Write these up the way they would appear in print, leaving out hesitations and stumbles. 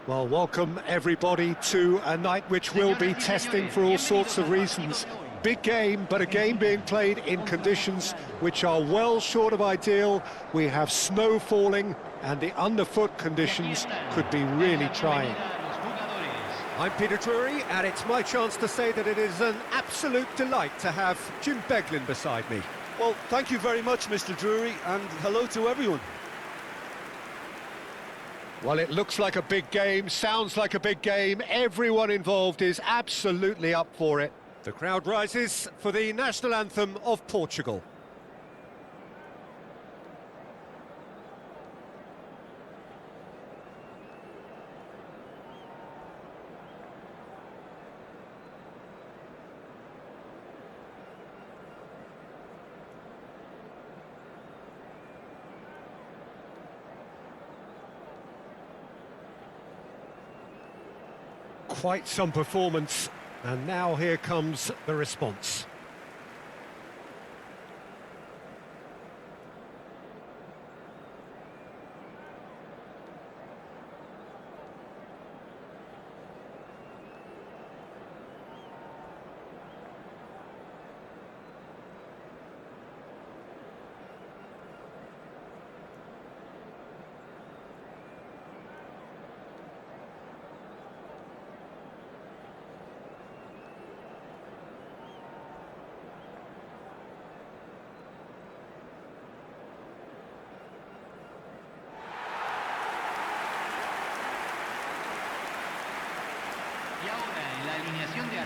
Well, welcome everybody to a night which will be testing for all sorts of reasons. Big game, but a game being played in conditions which are well short of ideal. We have snow falling and the underfoot conditions could be really trying. I'm Peter Drury, and it's my chance to say that it is an absolute delight to have Jim Beglin beside me. Well, thank you very much, Mr. Drury, and hello to everyone. Well, it looks like a big game, sounds like a big game. Everyone involved is absolutely up for it. The crowd rises for the national anthem of Portugal. Quite some performance, and now here comes the response.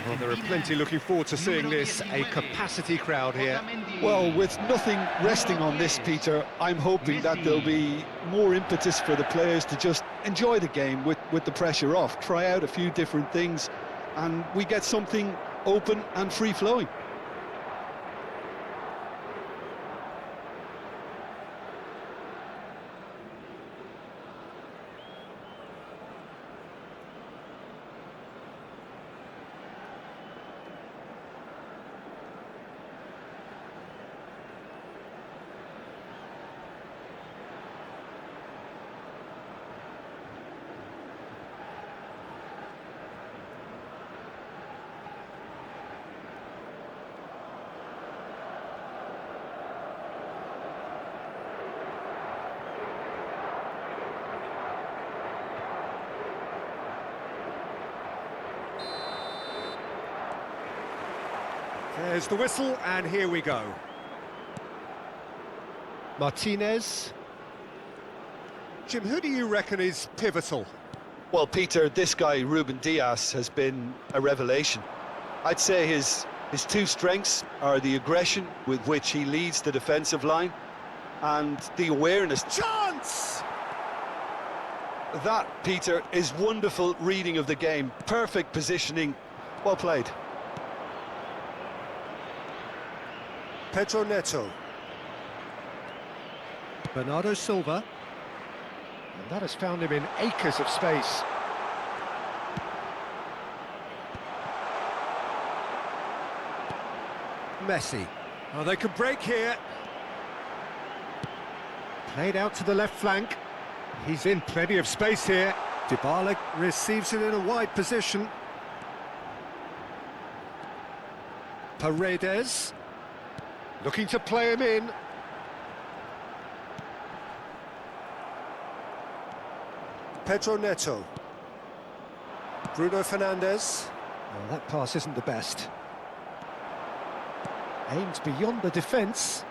Well, there are plenty looking forward to seeing this, a capacity crowd here. Well, with nothing resting on this, Peter, I'm hoping that there'll be more impetus for the players to just enjoy the game with the pressure off, try out a few different things, and we get something open and free-flowing. There's the whistle, and here we go. Martinez. Jim, who do you reckon is pivotal? Well, Peter, this guy, Ruben Dias, has been a revelation. I'd say his two strengths are the aggression with which he leads the defensive line and the awareness. Chance! That, Peter, is wonderful reading of the game. Perfect positioning. Well played. Pedro Neto. Bernardo Silva. And that has found him in acres of space. Messi. Oh, they can break here. Played out to the left flank. He's in plenty of space here. Dybala receives it in a wide position. Paredes. Looking to play him in. Pedro Neto. Bruno Fernandes. Well, that pass isn't the best. Aims beyond the defence.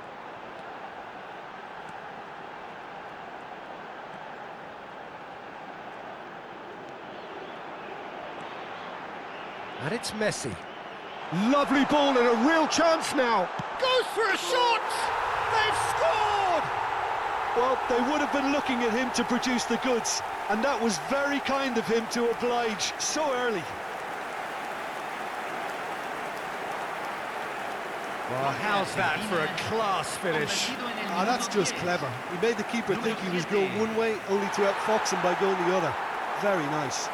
And it's Messi. Lovely ball and a real chance now. Goes for a shot! They've scored! Well, they would have been looking at him to produce the goods, and that was very kind of him to oblige so early. Well, how's that for a class finish? That's just clever. He made the keeper think he was going one way, only to outfox him by going the other. Very nice.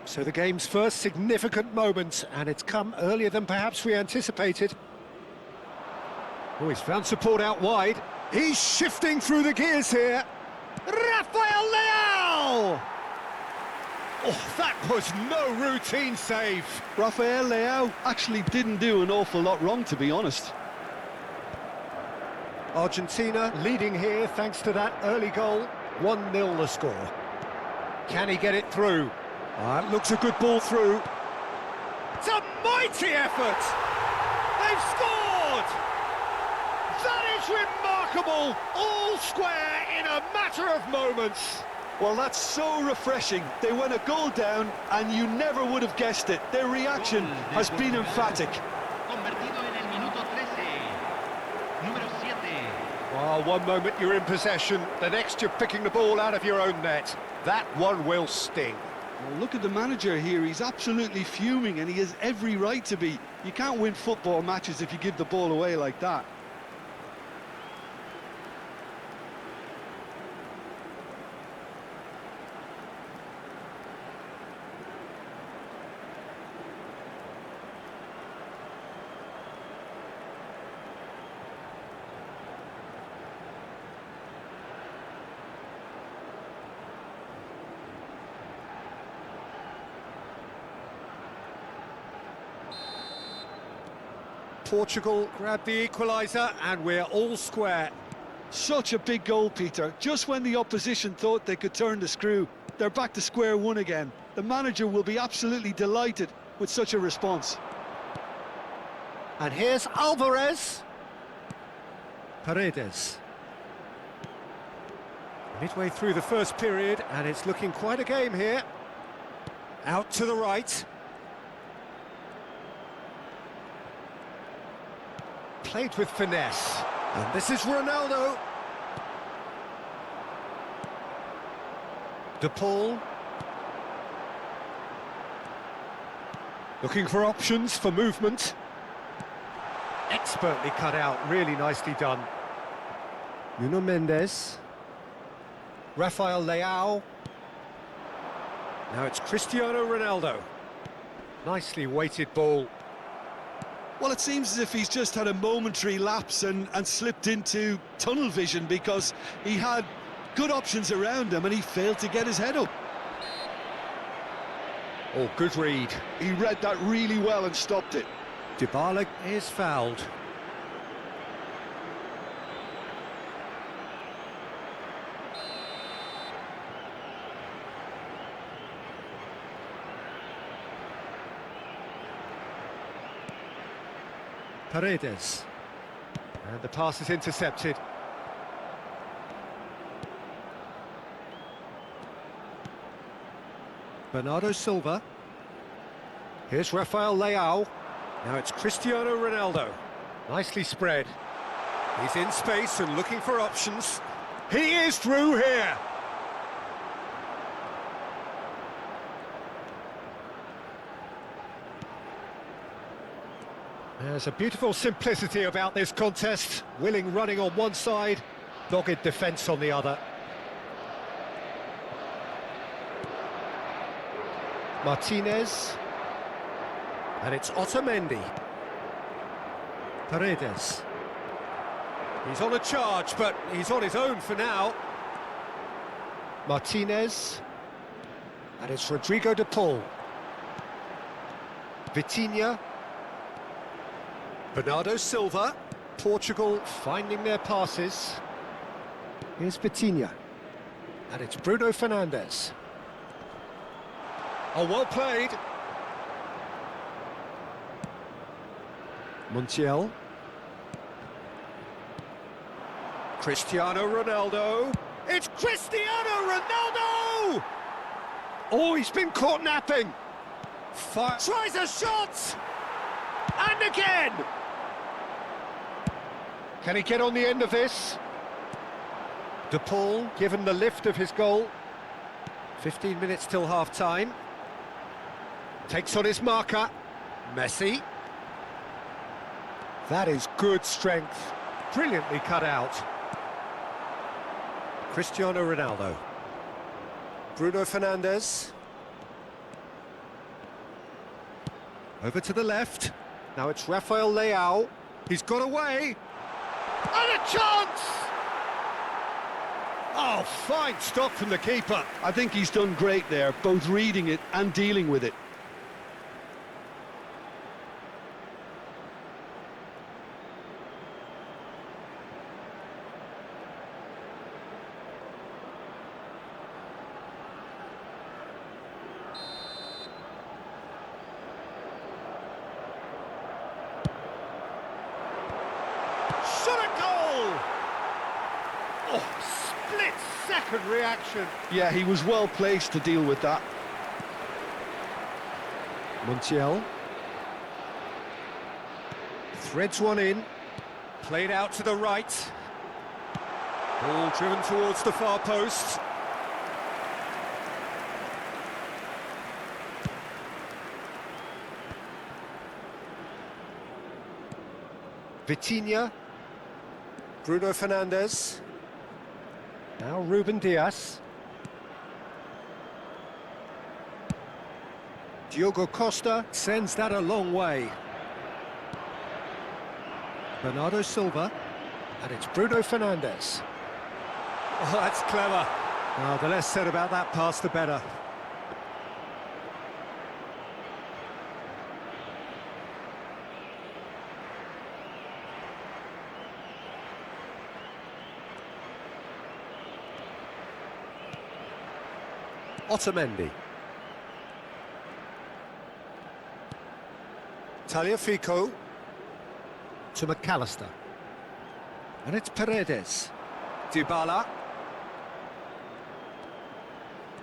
So the game's first significant moment, and it's come earlier than perhaps we anticipated. Oh, he's found support out wide. He's shifting through the gears here. Rafael Leao! Oh, that was no routine save. Rafael Leao actually didn't do an awful lot wrong, to be honest. Argentina leading here thanks to that early goal. 1-0 the score. Can he get it through? That looks a good ball through. It's a mighty effort! They've scored! That is remarkable! All square in a matter of moments. Well, that's so refreshing. They went a goal down, and you never would have guessed it. Their reaction has been emphatic. Well, one moment you're in possession, the next you're picking the ball out of your own net. That one will sting. Well, look at the manager here. He's absolutely fuming, and he has every right to be. You can't win football matches if you give the ball away like that. Portugal grabbed the equaliser, and we're all square. Such a big goal, Peter. Just when the opposition thought they could turn the screw, they're back to square one again. The manager will be absolutely delighted with such a response. And here's Alvarez. Paredes. Midway through the first period, and it's looking quite a game here. Out to the right. Played with finesse. And this is Ronaldo. De Paul. Looking for options for movement. Expertly cut out, really nicely done. Nuno Mendes. Rafael Leao. Now it's Cristiano Ronaldo. Nicely weighted ball. Well, it seems as if he's just had a momentary lapse and slipped into tunnel vision, because he had good options around him and he failed to get his head up. Oh, good read. He read that really well and stopped it. Dybala is fouled. Paredes. And the pass is intercepted. Bernardo Silva. Here's Rafael Leao. Now it's Cristiano Ronaldo. Nicely spread. He's in space and looking for options. He is through here. There's a beautiful simplicity about this contest. Willing running on one side, dogged defence on the other. Martinez. And it's Otamendi. Paredes. He's on a charge, but he's on his own for now. Martinez. And it's Rodrigo de Paul. Vitinha. Bernardo Silva. Portugal finding their passes. Here's Vitinha. And it's Bruno Fernandes. Oh, well played. Montiel. Cristiano Ronaldo. It's Cristiano Ronaldo! Oh, he's been caught napping. Tries a shot! And again! Can he get on the end of this? De Paul given the lift of his goal. 15 minutes till half-time. Takes on his marker. Messi. That is good strength. Brilliantly cut out. Cristiano Ronaldo. Bruno Fernandes. Over to the left. Now it's Rafael Leao. He's got away. And a chance! Oh, fine stop from the keeper. I think he's done great there, both reading it and dealing with it. Shot a goal! Oh, split-second reaction. Yeah, he was well placed to deal with that. Montiel. Threads one in. Played out to the right. Ball driven towards the far post. Vitinha. Bruno Fernandes. Now Ruben Dias. Diogo Costa sends that a long way. Bernardo Silva. And it's Bruno Fernandes. Oh, that's clever. Oh, the less said about that pass, the better. Otamendi. Tagliafico. To McAllister. And it's Paredes. Dybala.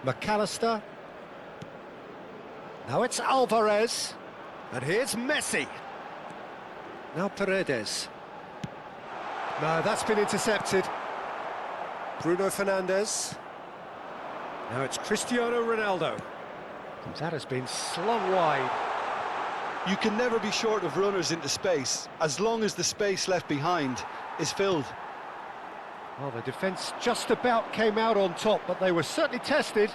McAllister. Now it's Alvarez. And here's Messi. Now Paredes. No, that's been intercepted. Bruno Fernandes. Now it's Cristiano Ronaldo. That has been slung wide. You can never be short of runners into space, as long as the space left behind is filled. Well, the defence just about came out on top, but they were certainly tested.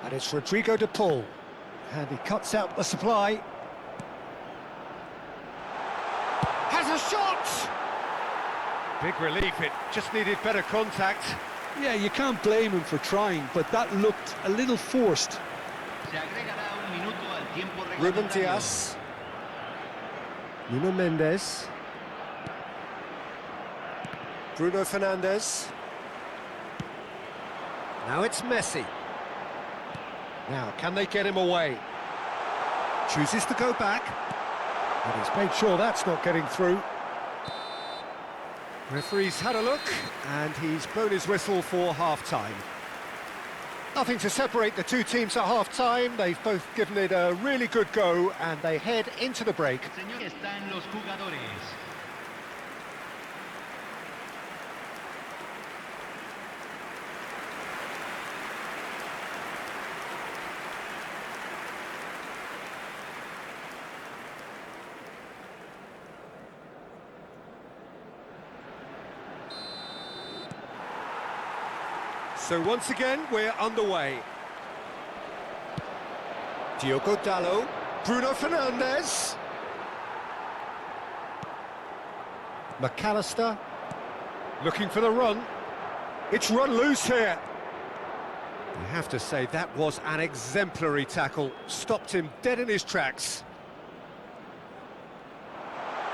And it's Rodrigo de Paul. And he cuts out the supply. Has a shot! Big relief, it just needed better contact. Yeah, you can't blame him for trying, but that looked a little forced. Ruben Dias. Nuno Mendes. Bruno Fernandes. Now it's Messi. Now, can they get him away? Chooses to go back. And he's made sure that's not getting through. Referee's had a look, and he's blown his whistle for half-time. Nothing to separate the two teams at half-time. They've both given it a really good go, and they head into the break. So once again, we're underway. Diogo Dalot, Bruno Fernandes. McAllister, looking for the run. It's run loose here. I have to say, that was an exemplary tackle. Stopped him dead in his tracks.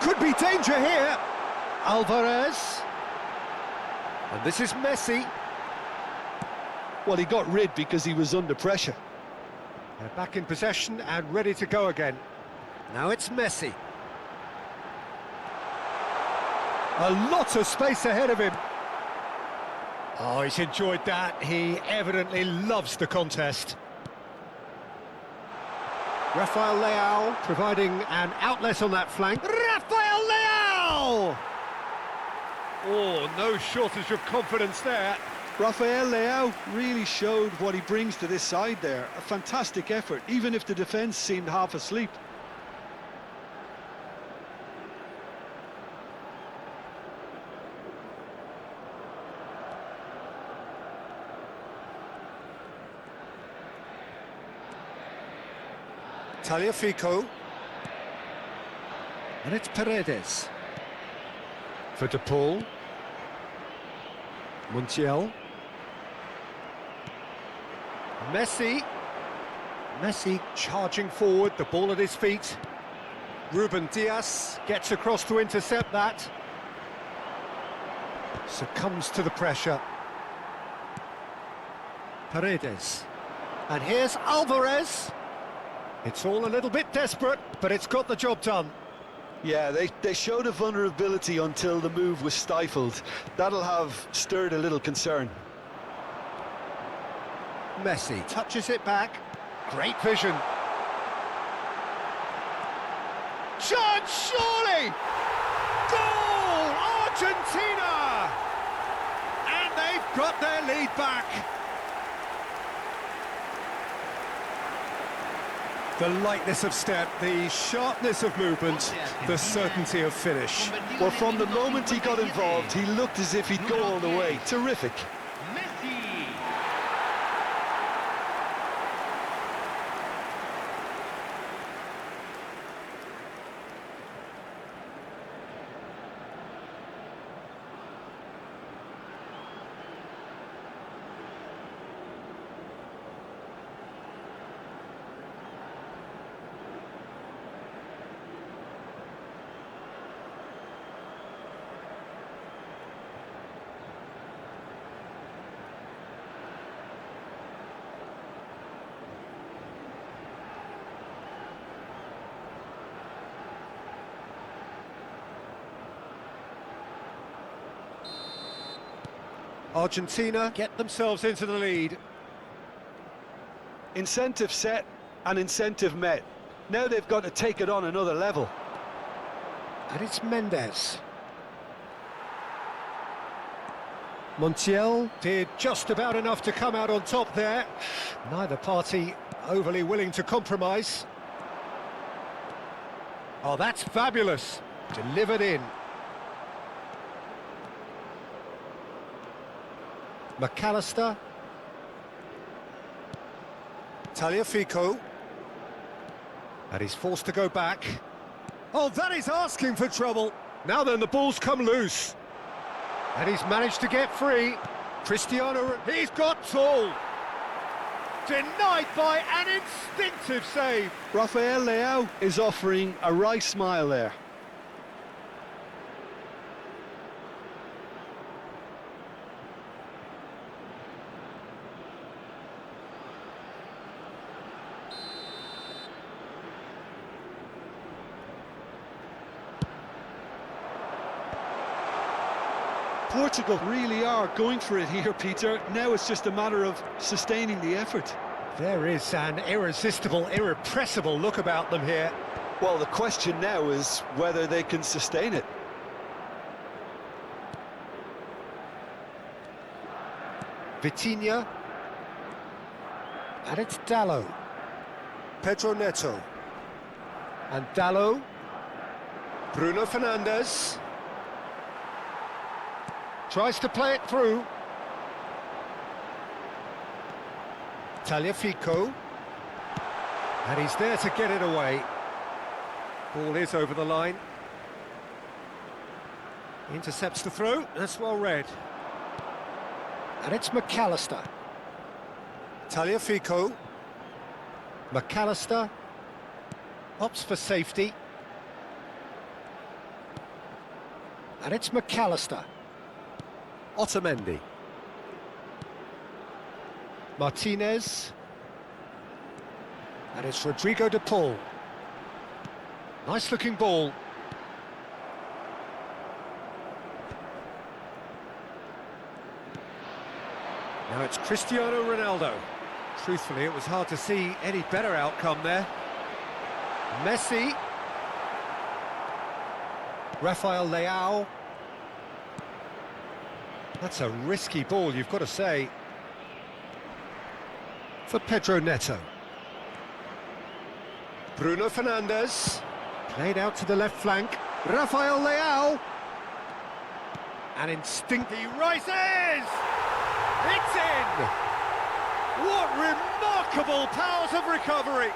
Could be danger here. Alvarez. And this is Messi. Well, he got rid because he was under pressure. They're back in possession and ready to go again. Now it's Messi. A lot of space ahead of him. Oh, he's enjoyed that. He evidently loves the contest. Rafael Leao providing an outlet on that flank. Rafael Leao! Oh, no shortage of confidence there. Rafael Leao really showed what he brings to this side there. A fantastic effort, even if the defence seemed half asleep. Tagliafico. And it's Paredes. For De Paul. Montiel. Messi. Messi charging forward, the ball at his feet. Ruben Dias gets across to intercept that. Succumbs to the pressure. Paredes. And here's Alvarez. It's all a little bit desperate, but it's got the job done. Yeah, they showed a vulnerability until the move was stifled. That'll have stirred a little concern. Messi touches it back. Great vision. Chance, surely! Goal! Argentina! And they've got their lead back. The lightness of step, the sharpness of movement, the certainty of finish. Well, from the moment he got involved, he looked as if he'd go all the way. Terrific. Argentina get themselves into the lead. Incentive set and incentive met. Now they've got to take it on another level. And it's Mendes. Montiel did just about enough to come out on top there. Neither party overly willing to compromise. Oh, that's fabulous. Delivered in. McAllister. Tagliafico. And he's forced to go back. Oh, that is asking for trouble. Now then, the ball's come loose. And he's managed to get free. Cristiano, he's got tall. Denied by an instinctive save. Rafael Leao is offering a wry smile there. Portugal really are going for it here, Peter. Now it's just a matter of sustaining the effort. There is an irresistible, irrepressible look about them here. Well, the question now is whether they can sustain it. Vitinha. And it's Dallo. Pedro Neto. And Dallo. Bruno Fernandes. Tries to play it through. Tagliafico. And he's there to get it away. Ball is over the line. Intercepts the throw. That's well read. And it's McAllister. Tagliafico. McAllister. Opts for safety. And it's McAllister. Otamendi. Martinez. And it's Rodrigo De Paul. Nice looking ball. Now it's Cristiano Ronaldo. Truthfully, it was hard to see any better outcome there. Messi. Rafael Leao. That's a risky ball, you've got to say. For Pedro Neto. Bruno Fernandes. Played out to the left flank. Rafael Leao. And instinctively rises! It's in! What remarkable powers of recovery!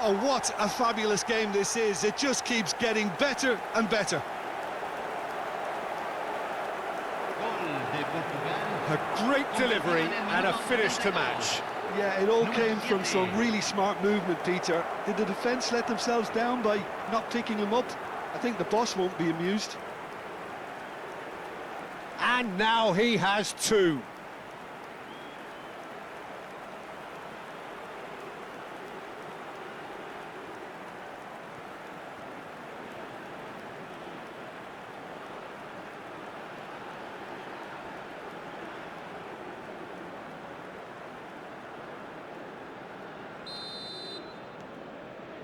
Oh, what a fabulous game this is. It just keeps getting better and better. A great delivery and a finish to match. Yeah, it all came from some really smart movement, Peter. Did the defence let themselves down by not picking him up? I think the boss won't be amused. And now he has two.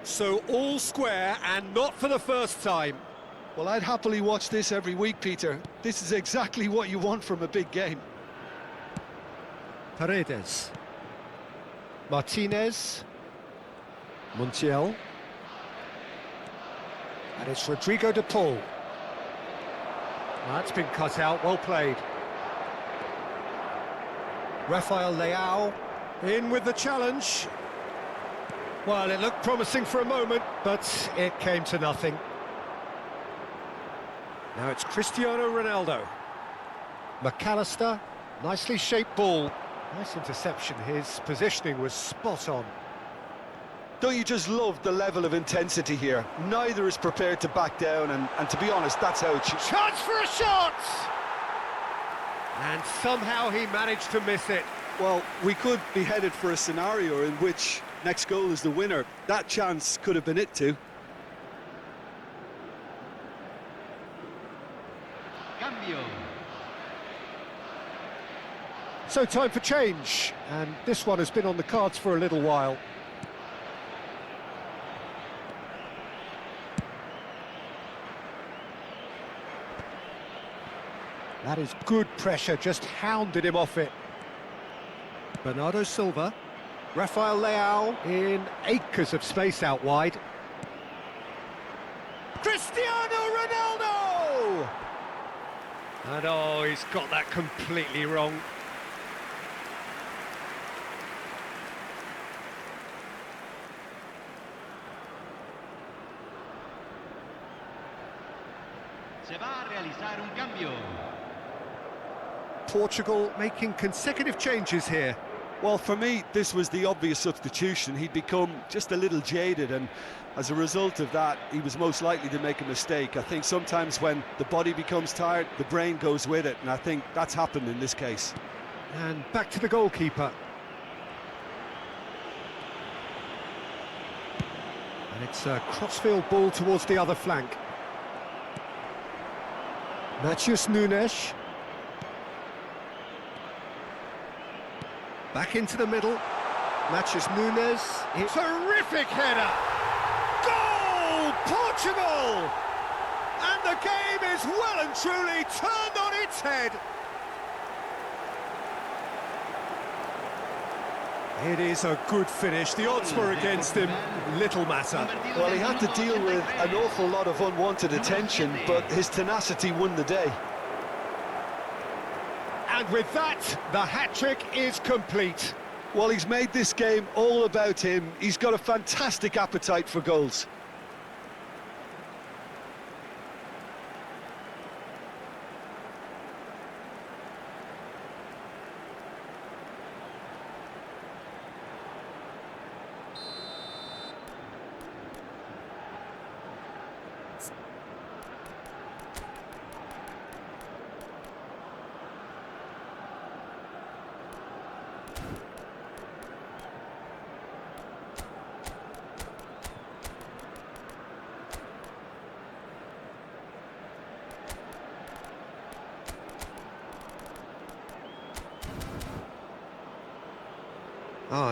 So all square, and not for the first time. Well, I'd happily watch this every week, Peter. This is exactly what you want from a big game. Paredes. Martinez. Montiel. And it's Rodrigo de Paul. That's been cut out, well played. Rafael Leao. In with the challenge. Well, it looked promising for a moment, but it came to nothing. Now it's Cristiano Ronaldo. McAllister. Nicely shaped ball. Nice interception, his positioning was spot on. Don't you just love the level of intensity here? Neither is prepared to back down, and to be honest, that's how it should... Chance for a shot! And somehow he managed to miss it. Well, we could be headed for a scenario in which next goal is the winner. That chance could have been it too. So time for change, and this one has been on the cards for a little while. That is good pressure, just hounded him off it. Bernardo Silva. Rafael Leao. In acres of space out wide. Cristiano Ronaldo! And oh, he's got that completely wrong. Se va a realizar un cambio. Portugal making consecutive changes here. Well, for me, this was the obvious substitution. He'd become just a little jaded, and as a result of that, he was most likely to make a mistake. I think sometimes when the body becomes tired, the brain goes with it, and I think that's happened in this case. And back to the goalkeeper. And it's a crossfield ball towards the other flank. Matheus Nunes. Back into the middle. Matheus Nunes. Terrific header! Goal! Portugal! And the game is well and truly turned on its head. It is a good finish. The odds were against him. Little matter. Well, he had to deal with an awful lot of unwanted attention, but his tenacity won the day. And with that, the hat-trick is complete. Well, he's made this game all about him. He's got a fantastic appetite for goals.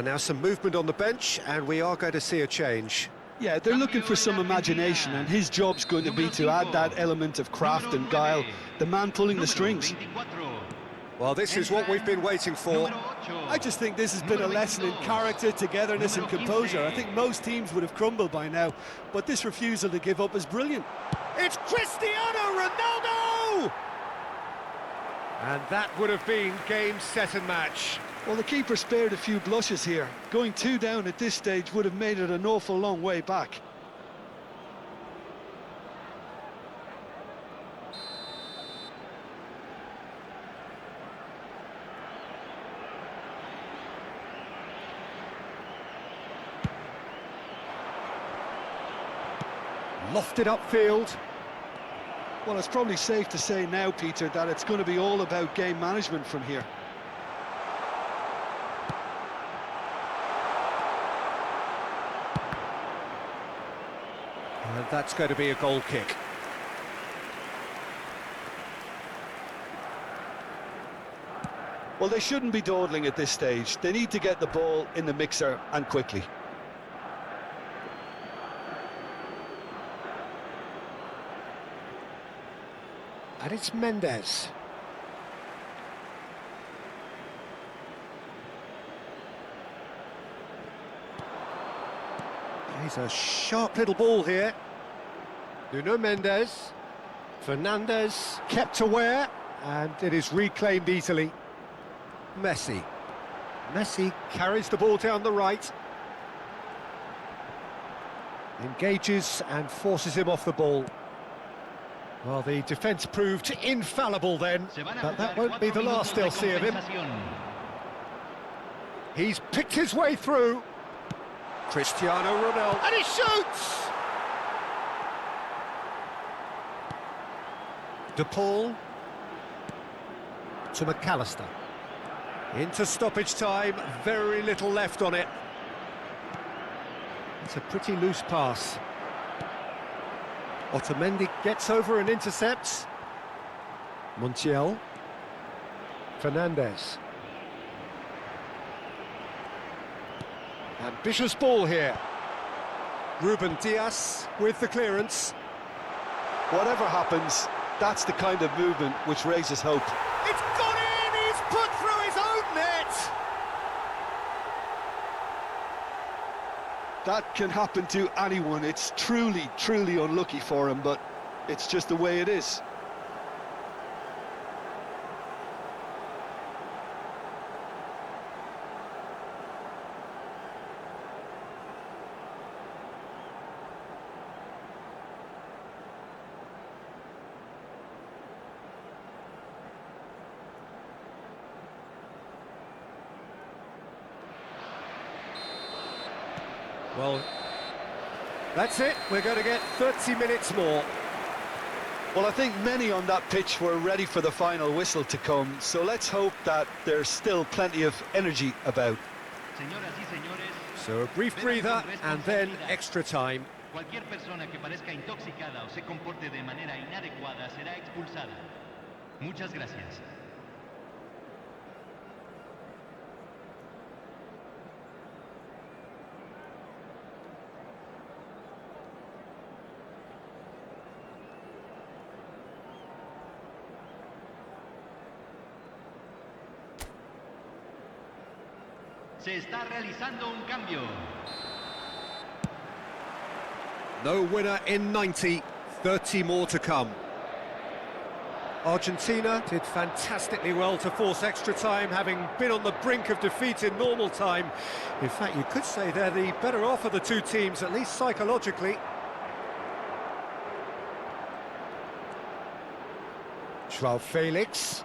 Now some movement on the bench, and we are going to see a change. Yeah, they're looking for some imagination, and his job's going to be to add that element of craft and guile, the man pulling the strings. Well, this is what we've been waiting for. I just think this has been a lesson in character, togetherness and composure. I think most teams would have crumbled by now, but this refusal to give up is brilliant. It's Cristiano Ronaldo! And that would have been game, set and match. Well, the keeper spared a few blushes here. Going 2 down at this stage would have made it an awful long way back. Lofted upfield. Well, it's probably safe to say now, Peter, that it's going to be all about game management from here. And that's going to be a goal kick. Well, they shouldn't be dawdling at this stage. They need to get the ball in the mixer and quickly. And it's Mendes. He's a sharp little ball here. Nuno Mendes. Fernandes. Kept aware, and it is reclaimed easily. Messi. Messi carries the ball down the right. Engages and forces him off the ball. Well, the defence proved infallible then, but that won't be the last they'll see of him. He's picked his way through. Cristiano Ronaldo. And he shoots! De Paul. To McAllister. Into stoppage time, very little left on it. It's a pretty loose pass. Otamendi gets over and intercepts. Montiel. Fernandes. Ambitious ball here. Ruben Dias with the clearance. Whatever happens, that's the kind of movement which raises hope. It's gone in! He's put through his own net! That can happen to anyone. It's truly, truly unlucky for him, but it's just the way it is. Well, that's it. We're going to get 30 minutes more. Well, I think many on that pitch were ready for the final whistle to come, so let's hope that there's still plenty of energy about. So a brief breather and then extra time. Cualquier persona que parezca intoxicada o se comporte de manera inadecuada será expulsada. Muchas gracias. Se está realizando un cambio. No winner in 90, 30 more to come. Argentina did fantastically well to force extra time, having been on the brink of defeat in normal time. In fact, you could say they're the better off of the two teams, at least psychologically. João Felix.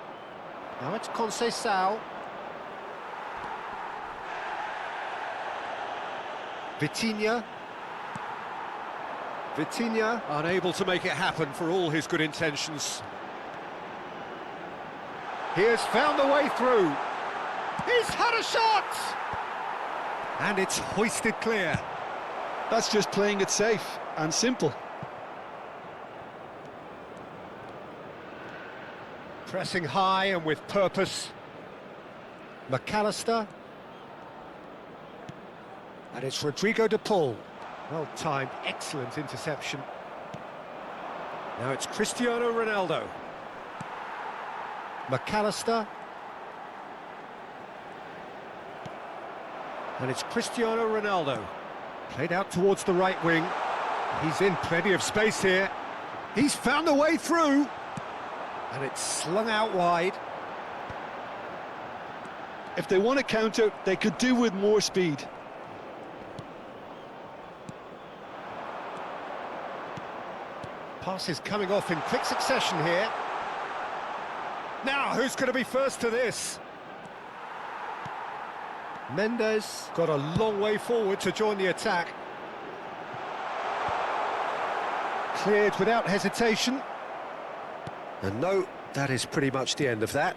Now it's Conceição. Vitinha. Vitinha unable to make it happen for all his good intentions. He has found a way through. He's had a shot! And it's hoisted clear. That's just playing it safe and simple. Pressing high and with purpose. McAllister. And it's Rodrigo de Paul. Well timed, excellent interception. Now it's Cristiano Ronaldo. McAllister. And it's Cristiano Ronaldo. Played out towards the right wing. He's in plenty of space here. He's found a way through. And it's slung out wide. If they want to counter, they could do with more speed. Passes coming off in quick succession here. Now, who's going to be first to this? Mendes got a long way forward to join the attack. Cleared without hesitation. And no, that is pretty much the end of that.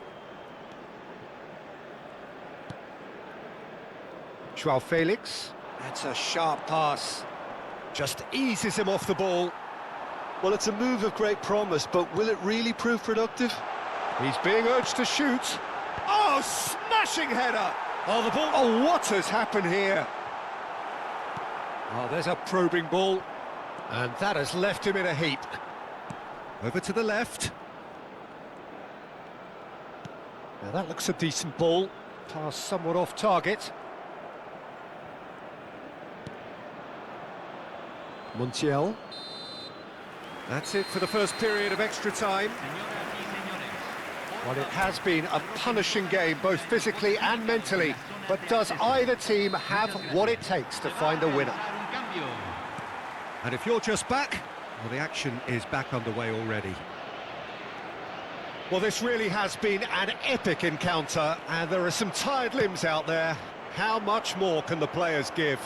Joao Felix. That's a sharp pass. Just eases him off the ball. Well, it's a move of great promise, but will it really prove productive? He's being urged to shoot. Oh, smashing header! Oh, the ball... Oh, what has happened here? Oh, there's a probing ball. And that has left him in a heap. Over to the left. Now that looks a decent ball. Pass somewhat off target. Montiel. That's it for the first period of extra time. Well, it has been a punishing game, both physically and mentally. But does either team have what it takes to find a winner? And if you're just back, well, the action is back underway already. Well, this really has been an epic encounter, and there are some tired limbs out there. How much more can the players give?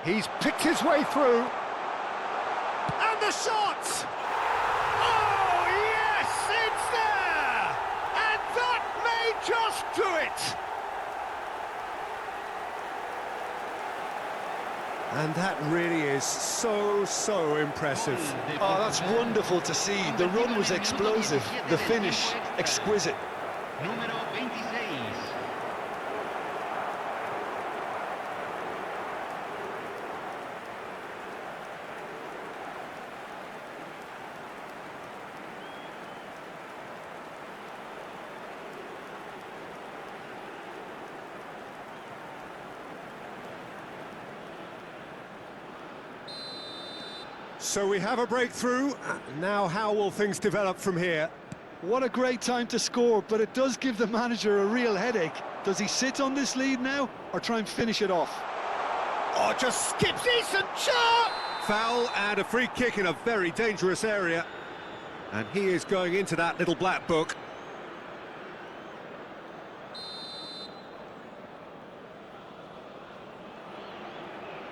He's picked his way through. And the shot! Oh, yes, it's there! And that may just do it! And that really is so impressive. Oh, that's wonderful to see. The run was explosive, the finish exquisite. Número 26. So we have a breakthrough. Now how will things develop from here? What a great time to score, but it does give the manager a real headache. Does he sit on this lead now, or try and finish it off? Oh, just skips decent shot! Foul and a free kick in a very dangerous area. And he is going into that little black book.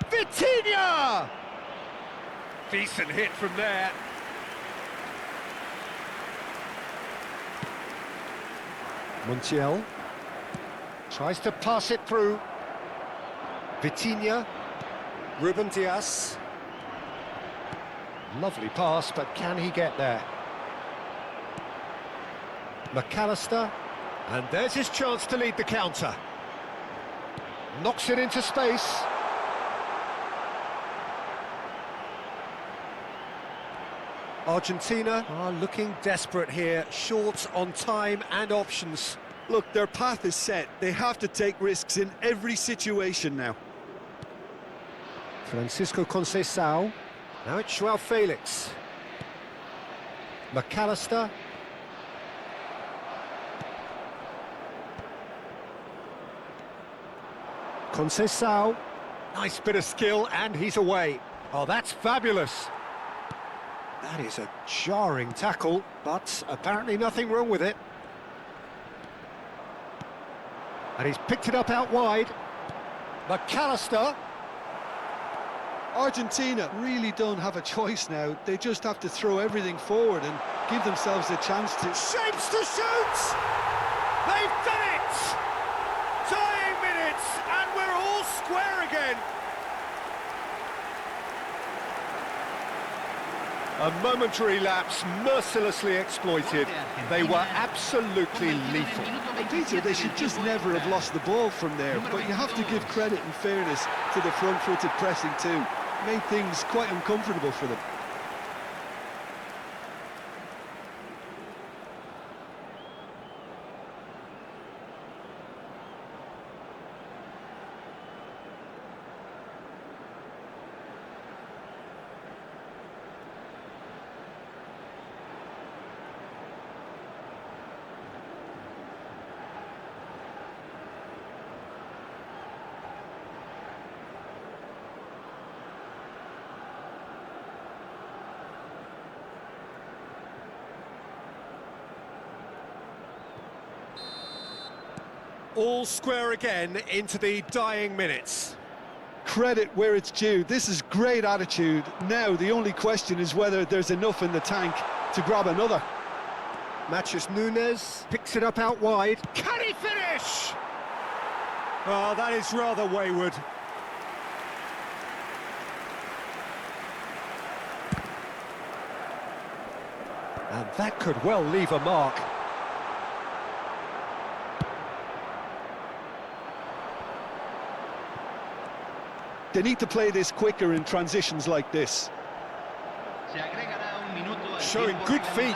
Vitinha! Decent hit from there. Montiel tries to pass it through. Vitinha. Ruben Dias. Lovely pass, but can he get there? McAllister. And there's his chance to lead the counter. Knocks it into space. Argentina are looking desperate here, short on time and options. Look, their path is set. They have to take risks in every situation now. Francisco Conceição. Now it's Joao Felix. McAllister. Conceição. Nice bit of skill, and he's away. Oh, that's fabulous. That is a jarring tackle, but apparently nothing wrong with it. And he's picked it up out wide. McAllister. Argentina really don't have a choice now. They just have to throw everything forward and give themselves a chance to... Shapes to shoot! They've done it! Tying minutes, and we're all square again. A momentary lapse, mercilessly exploited. They were absolutely lethal. Peter, they should just never have lost the ball from there, but you have to give credit and fairness to the front-footed pressing too. Made things quite uncomfortable for them. All square again into the dying minutes. Credit where it's due. This is great attitude. Now, the only question is whether there's enough in the tank to grab another. Matches Nunes, picks it up out wide. Can he finish? Oh, that is rather wayward. And that could well leave a mark. They need to play this quicker in transitions like this. Showing good feet.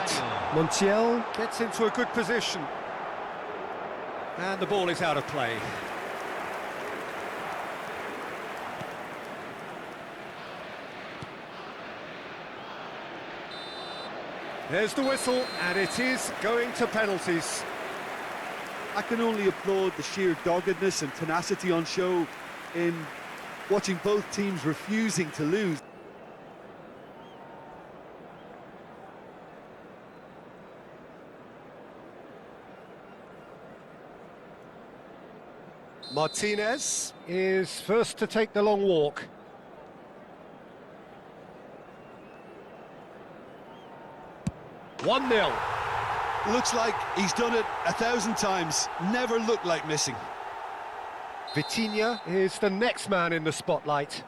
Montiel gets into a good position. And the ball is out of play. There's the whistle, and it is going to penalties. I can only applaud the sheer doggedness and tenacity on show in watching both teams refusing to lose. Martinez is first to take the long walk. One 0. Looks like he's done it 1,000 times. Never looked like missing. Vitinha is the next man in the spotlight.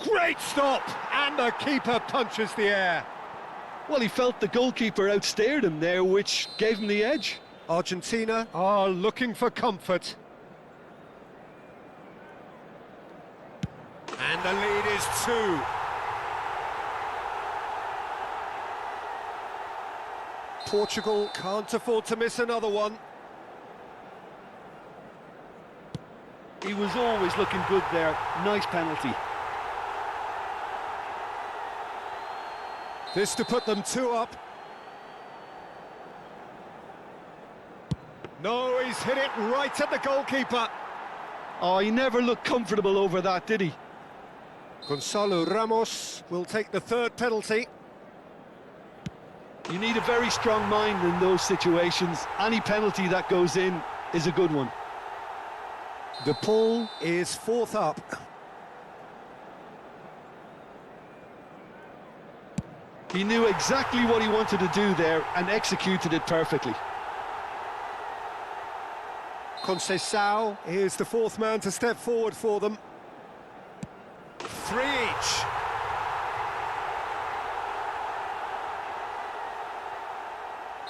Great stop! And the keeper punches the air. Well, he felt the goalkeeper outstared him there, which gave him the edge. Argentina are looking for comfort. And the lead is 2. Portugal can't afford to miss another one. He was always looking good there. Nice penalty. This to put them 2 up. No, he's hit it right at the goalkeeper. Oh, he never looked comfortable over that, did he? Gonzalo Ramos will take the 3rd penalty. You need a very strong mind in those situations. Any penalty that goes in is a good one. De Paul is 4th up. He knew exactly what he wanted to do there and executed it perfectly. Conceição is the 4th man to step forward for them. 3 each.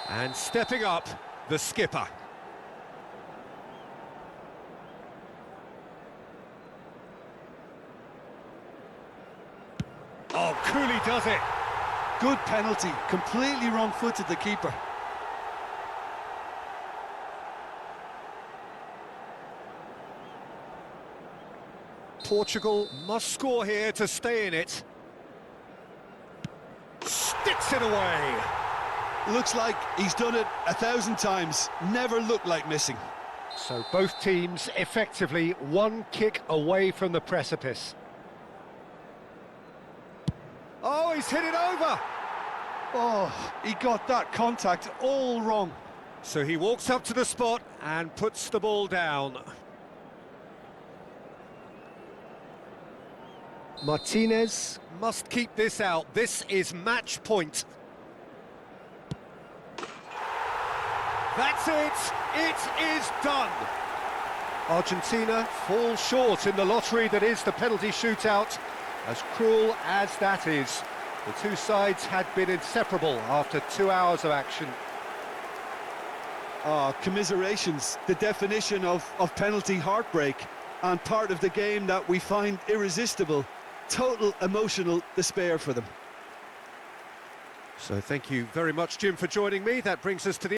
And stepping up, the skipper. Oh, Cooley does it. Good penalty. Completely wrong-footed the keeper. Portugal must score here to stay in it. Sticks it away. Looks like he's done it 1,000 times. Never looked like missing. So both teams effectively 1 kick away from the precipice. Oh, he's hit it over. Oh, he got that contact all wrong. So he walks up to the spot and puts the ball down. Martinez must keep this out. This is match point. That's it. It is done. Argentina fall short in the lottery that is the penalty shootout. As cruel as that is, the two sides had been inseparable after 2 hours of action. Commiserations, the definition of penalty heartbreak, and part of the game that we find irresistible. Total emotional despair for them. So thank you very much, Jim, for joining me. That brings us to the